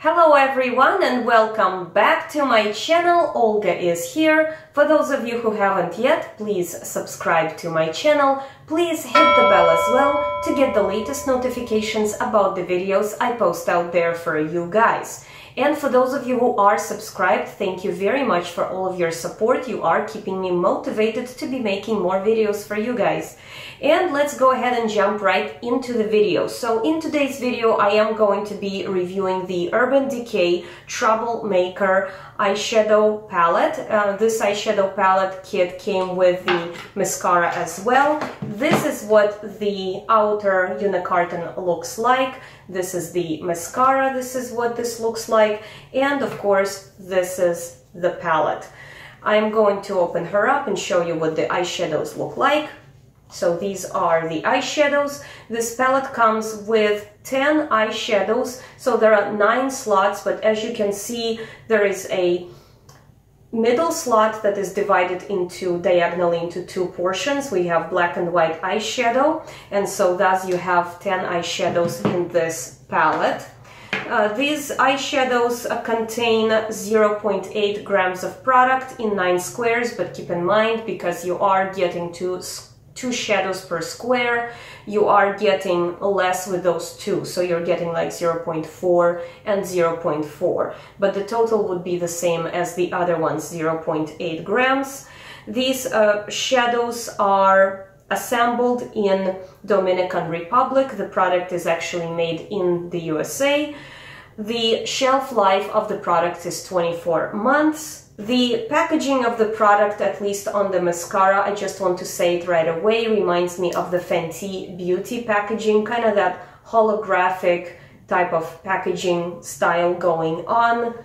Hello everyone and welcome back to my channel. Olga is here. For those of you who haven't yet, please subscribe to my channel. Please hit the bell as well to get the latest notifications about the videos I post out there for you guys. And for those of you who are subscribed, thank you very much for all of your support. You are keeping me motivated to be making more videos for you guys. And let's go ahead and jump right into the video. So in today's video, I am going to be reviewing the Urban Decay Troublemaker eyeshadow palette. This eyeshadow palette kit came with the mascara as well. This is what the outer unicarton looks like. This is the mascara. This is what this looks like. And of course, this is the palette. I'm going to open her up and show you what the eyeshadows look like. So these are the eyeshadows. This palette comes with 10 eyeshadows, so there are 9 slots, but as you can see, there is a middle slot that is divided diagonally into 2 portions. We have black and white eyeshadow, and so thus you have 10 eyeshadows in this palette. These eyeshadows contain 0.8 grams of product in 9 squares, but keep in mind, because you are getting two shadows per square, you are getting less with those 2, so you're getting like 0.4 and 0.4, but the total would be the same as the other ones, 0.8 grams. These shadows are assembled in Dominican Republic. The product is actually made in the USA. The shelf life of the product is 24 months. The packaging of the product, at least on the mascara, I just want to say it right away, reminds me of the Fenty Beauty packaging, kind of that holographic type of packaging style going on.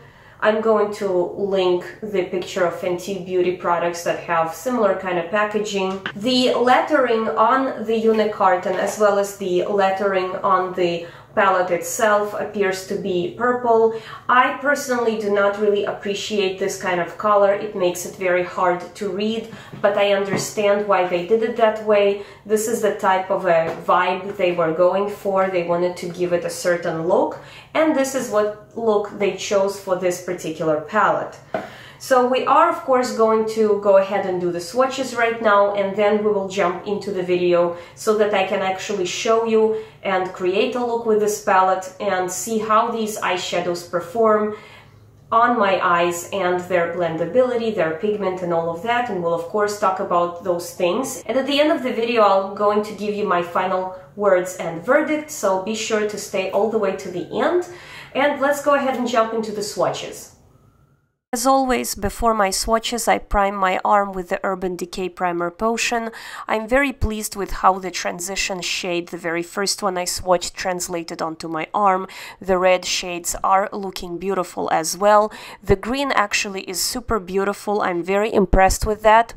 I'm going to link the picture of Fenty Beauty products that have similar kind of packaging. The lettering on the unicarton as well as the lettering on the palette itself appears to be purple. I personally do not really appreciate this kind of color. It makes it very hard to read, but I understand why they did it that way. This is the type of a vibe they were going for. They wanted to give it a certain look, and this is what look they chose for this particular palette. So we are, of course, going to go ahead and do the swatches right now, and then we will jump into the video so that I can actually show you and create a look with this palette and see how these eyeshadows perform on my eyes and their blendability, their pigment and all of that, and we'll of course talk about those things. And at the end of the video, I'm going to give you my final words and verdict, so be sure to stay all the way to the end. And let's go ahead and jump into the swatches. As always, before my swatches, I prime my arm with the Urban Decay Primer Potion. I'm very pleased with how the transition shade, the very first one I swatched, translated onto my arm. The red shades are looking beautiful as well. The green actually is super beautiful. I'm very impressed with that.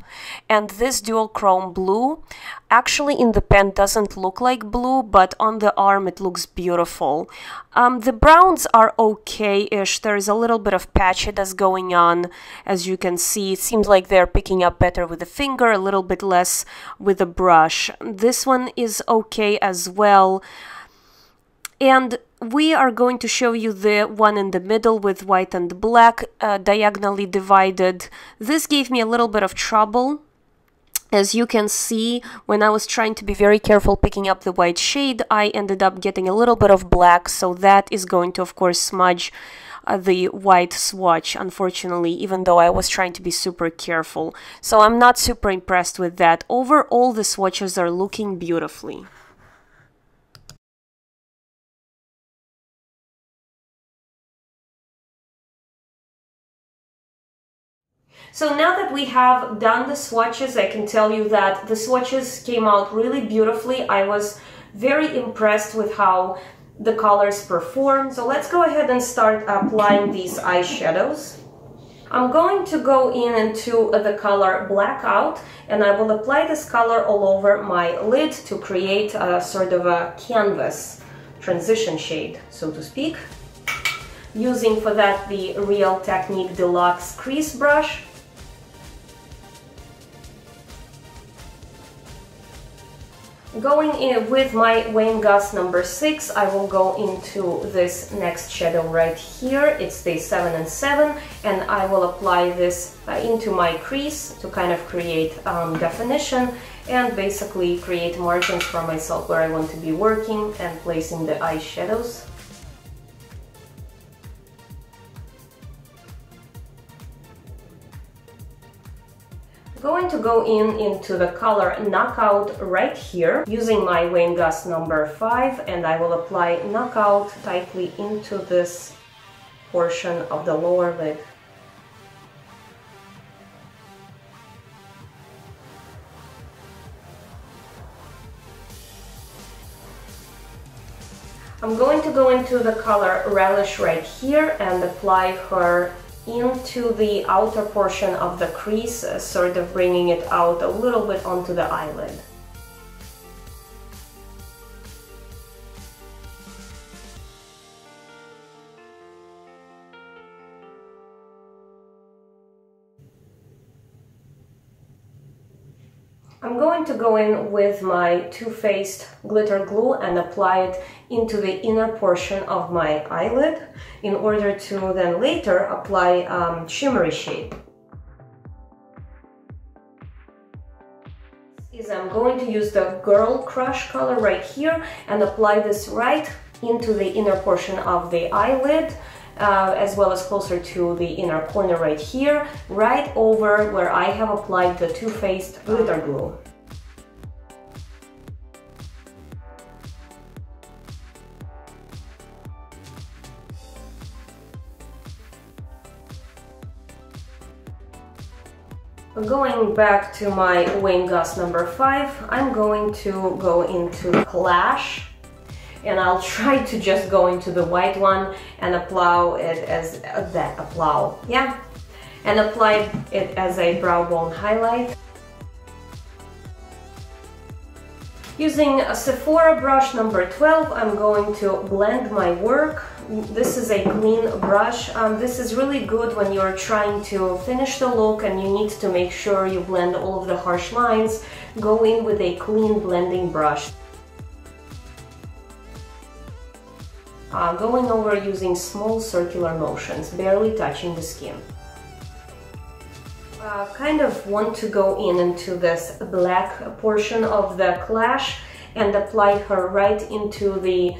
And this dual chrome blue, actually in the pen doesn't look like blue, but on the arm it looks beautiful. The browns are okay-ish. There is a little bit of patchiness going on. As you can see, it seems like they're picking up better with the finger, a little bit less with the brush. This one is okay as well. And we are going to show you the one in the middle with white and black diagonally divided. This gave me a little bit of trouble. As you can see, when I was trying to be very careful picking up the white shade, I ended up getting a little bit of black, so that is going to, of course, smudge the white swatch, unfortunately, even though I was trying to be super careful. So I'm not super impressed with that. Overall, the swatches are looking beautifully. So now that we have done the swatches, I can tell you that the swatches came out really beautifully. I was very impressed with how the colors perform. So let's go ahead and start applying these eyeshadows. I'm going to go into the color Blackout, and I will apply this color all over my lid to create a sort of a canvas transition shade, so to speak. Using for that the Real Technique Deluxe Crease Brush. Going in with my Wayne Goss number 6, I will go into this next shadow right here. It's the 7 and 7, and I will apply this into my crease to kind of create definition and basically create margins for myself where I want to be working and placing the eyeshadows. Going to go into the color Knockout right here using my Wayne Goss number 5, and I will apply Knockout tightly into this portion of the lower lid. I'm going to go into the color Relish right here and apply her into the outer portion of the crease, sort of bringing it out a little bit onto the eyelid. I'm going to go in with my Too Faced glitter glue and apply it into the inner portion of my eyelid in order to then later apply shimmery shade. I'm going to use the Girl Crush color right here and apply this right into the inner portion of the eyelid, as well as closer to the inner corner right here, right over where I have applied the Too Faced glitter glue. Going back to my Wayne Goss number 5, I'm going to go into Clash, and I'll try to just go into the white one and apply it as and apply it as a brow bone highlight. Using a Sephora brush number 12, I'm going to blend my work. This is a clean brush. This is really good when you're trying to finish the look and you need to make sure you blend all of the harsh lines. Go in with a clean blending brush. Going over using small circular motions, barely touching the skin. Kind of want to go into this black portion of the Clash and apply her right into the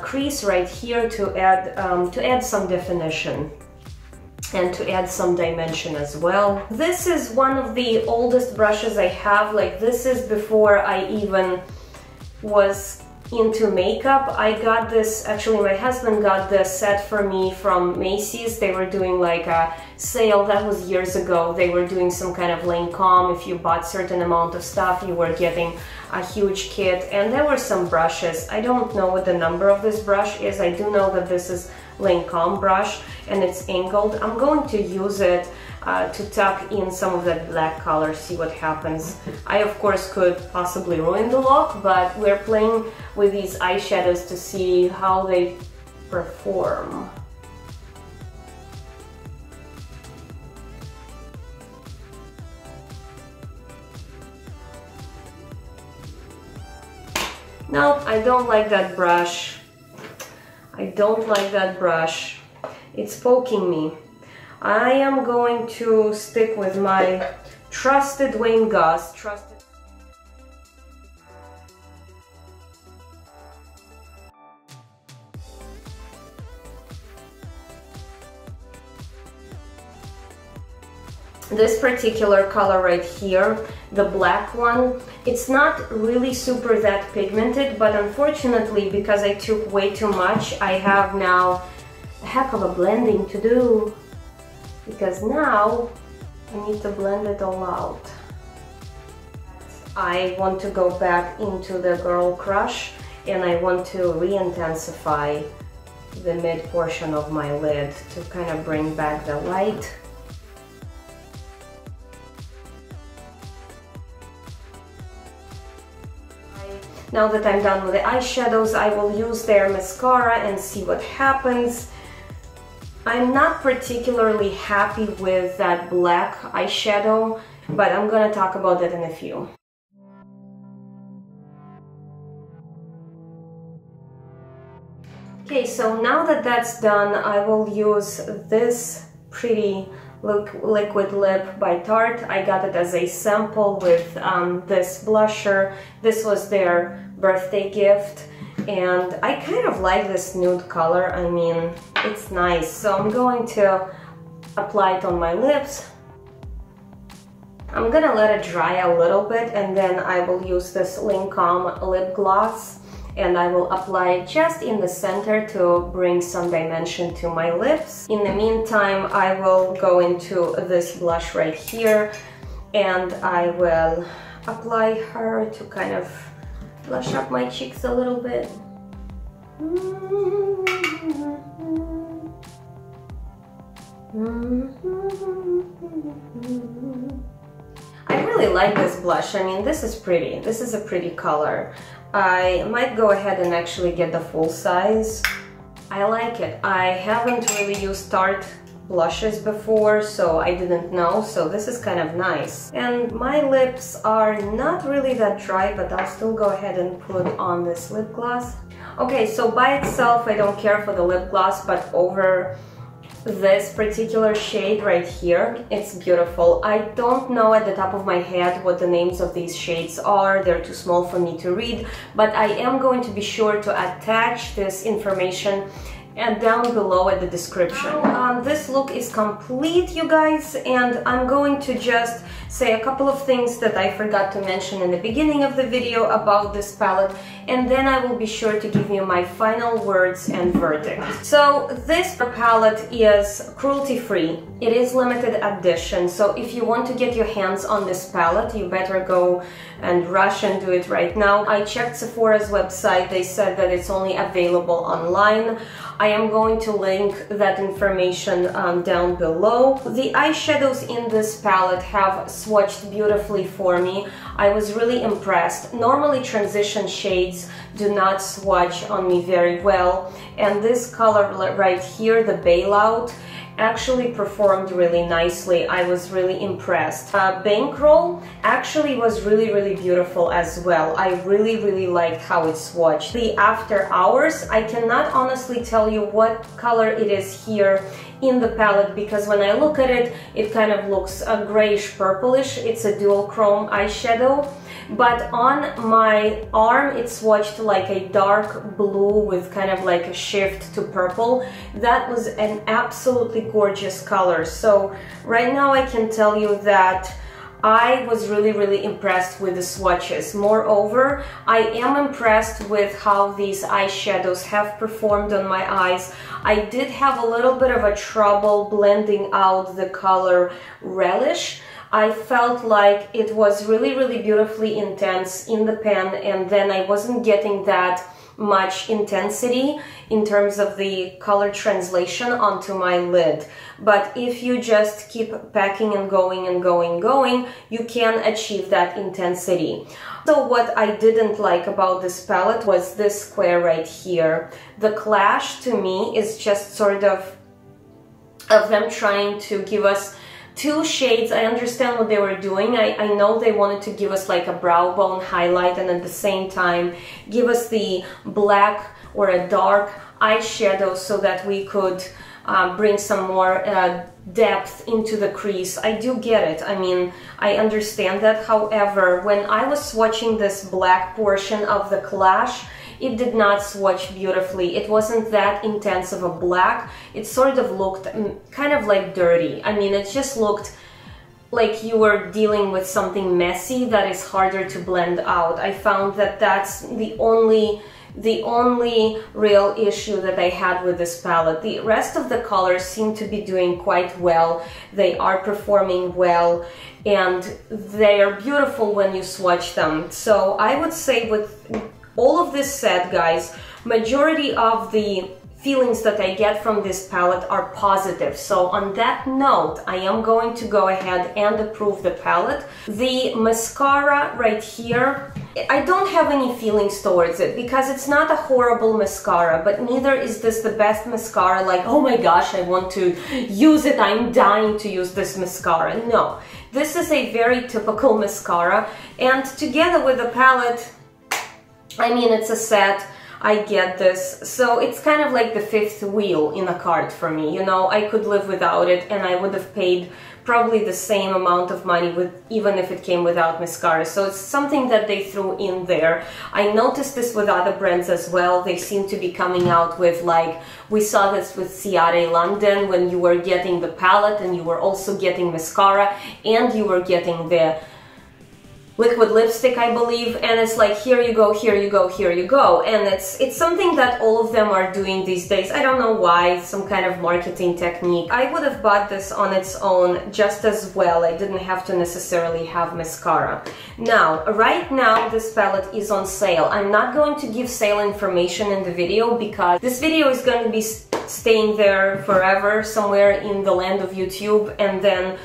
crease right here to add some definition and to add some dimension as well. This is one of the oldest brushes I have. Like, this is before I even was into makeup. I got this, actually my husband got this set for me from Macy's. They were doing like a sale, that was years ago. They were doing some kind of Lancome. If you bought certain amount of stuff, you were getting a huge kit, and there were some brushes. I don't know what the number of this brush is. I do know that this is Lancome brush and it's angled. I'm going to use it to tuck in some of that black color, see what happens. I of course could possibly ruin the look, but we're playing with these eyeshadows to see how they perform. No, I don't like that brush. I don't like that brush. It's poking me. I am going to stick with my trusted Wayne Goss. This particular color right here, the black one, it's not really super that pigmented, but unfortunately, because I took way too much, I have now a heck of a blending to do, because now I need to blend it all out. I want to go back into the Girl Crush, and I want to re-intensify the mid portion of my lid to kind of bring back the light. Now that I'm done with the eyeshadows, I will use their mascara and see what happens. I'm not particularly happy with that black eyeshadow, but I'm gonna talk about that in a few. Okay, so now that that's done, I will use this pretty liquid lip by Tarte. I got it as a sample with this blusher. This was their birthday gift, and I kind of like this nude color. I mean, it's nice. So I'm going to apply it on my lips. I'm gonna let it dry a little bit, and then I will use this Lancome lip gloss, and I will apply it just in the center to bring some dimension to my lips. In the meantime, I will go into this blush right here, and I will apply her to kind of blush up my cheeks a little bit. I really like this blush. I mean, this is pretty. This is a pretty color. I might go ahead and actually get the full size. I like it. I haven't really used Tarte blushes before, so I didn't know, so this is kind of nice. And my lips are not really that dry, but I'll still go ahead and put on this lip gloss. Okay, so by itself, I don't care for the lip gloss, but over this particular shade right here, it's beautiful. I don't know at the top of my head what the names of these shades are. They're too small for me to read, but I am going to be sure to attach this information and down below at the description. This look is complete, you guys, and I'm going to just say a couple of things that I forgot to mention in the beginning of the video about this palette, and then I will be sure to give you my final words and verdict. So this palette is cruelty-free. It is limited edition, so if you want to get your hands on this palette, you better go and rush and do it right now. I checked Sephora's website. They said that it's only available online. I am going to link that information down below. The eyeshadows in this palette have swatched beautifully for me. I was really impressed. Normally transition shades do not swatch on me very well, and this color right here, the Bailout, actually performed really nicely. I was really impressed. Bankroll actually was really beautiful as well. I really liked how it swatched. The After Hours, I cannot honestly tell you what color it is here in the palette, because when I look at it, it kind of looks grayish purplish. It's a dual chrome eyeshadow, but on my arm it swatched like a dark blue with kind of like a shift to purple. That was an absolutely gorgeous color. So right now I can tell you that I was really impressed with the swatches. Moreover, I am impressed with how these eyeshadows have performed on my eyes. I did have a little bit of a trouble blending out the color Relish. I felt like it was really beautifully intense in the pen, and then I wasn't getting that much intensity in terms of the color translation onto my lid. But if you just keep packing and going and going, you can achieve that intensity. So what I didn't like about this palette was this square right here. The clash to me is just sort of them trying to give us two shades. I understand what they were doing. I know they wanted to give us like a brow bone highlight and at the same time give us the black or a dark eyeshadow so that we could bring some more depth into the crease. I do get it. I mean, I understand that. However, when I was swatching this black portion of the clash, it did not swatch beautifully. It wasn't that intense of a black. It sort of looked kind of like dirty. I mean, it just looked like you were dealing with something messy that is harder to blend out. I found that that's the only real issue that I had with this palette. The rest of the colors seem to be doing quite well. They are performing well, and they are beautiful when you swatch them. So I would say, with all of this said, guys, majority of the feelings that I get from this palette are positive. So on that note, I am going to go ahead and approve the palette. The mascara right here, I don't have any feelings towards it because it's not a horrible mascara, but neither is this the best mascara, like, oh my gosh, I want to use it, I'm dying to use this mascara. No, this is a very typical mascara, and together with the palette, I mean, it's a set. I get this. So it's kind of like the fifth wheel in a cart for me, you know. I could live without it and I would have paid probably the same amount of money with even if it came without mascara. So it's something that they threw in there. I noticed this with other brands as well. They seem to be coming out with, like, we saw this with Ciara London when you were getting the palette and you were also getting mascara and you were getting the liquid lipstick, I believe, and it's like, here you go, here you go, here you go. And it's something that all of them are doing these days. I don't know why, some kind of marketing technique. I would have bought this on its own just as well. I didn't have to necessarily have mascara. Now, right now, this palette is on sale. I'm not going to give sale information in the video because this video is going to be staying there forever, somewhere in the land of YouTube, and then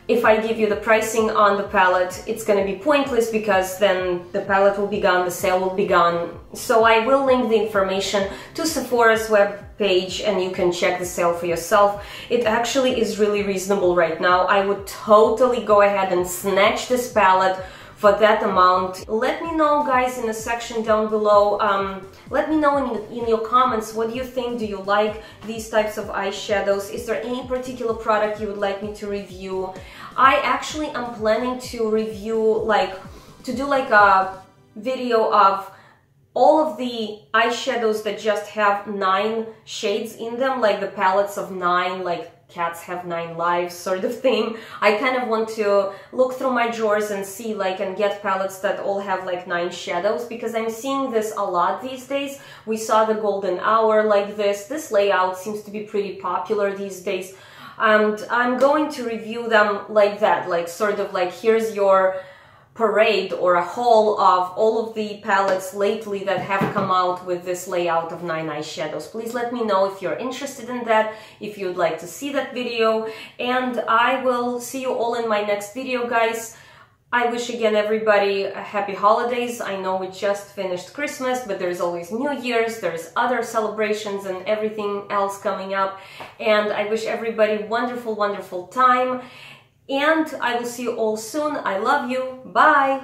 if I give you the pricing on the palette, it's going to be pointless because then the palette will be gone, the sale will be gone. So I will link the information to Sephora's web page and you can check the sale for yourself. It actually is really reasonable right now. I would totally go ahead and snatch this palette for that amount. Let me know, guys, in the section down below. Let me know in your comments, what do you think? Do you like these types of eyeshadows? Is there any particular product you would like me to review? I actually am planning to review, to do a video of all of the eyeshadows that just have 9 shades in them, like the palettes of 9, like cats have 9 lives sort of thing. I kind of want to look through my drawers and see and get palettes that all have 9 shadows, because I'm seeing this a lot these days. We saw the golden hour like this. This layout seems to be pretty popular these days. And I'm going to review them like that, here's your parade or a haul of all of the palettes lately that have come out with this layout of 9 eyeshadows. Please let me know if you're interested in that, if you'd like to see that video, and I will see you all in my next video, guys. I wish again everybody a happy holidays. I know we just finished Christmas, but there's always New Year's, there's other celebrations and everything else coming up, and I wish everybody wonderful, wonderful time. And I will see you all soon. I love you. Bye!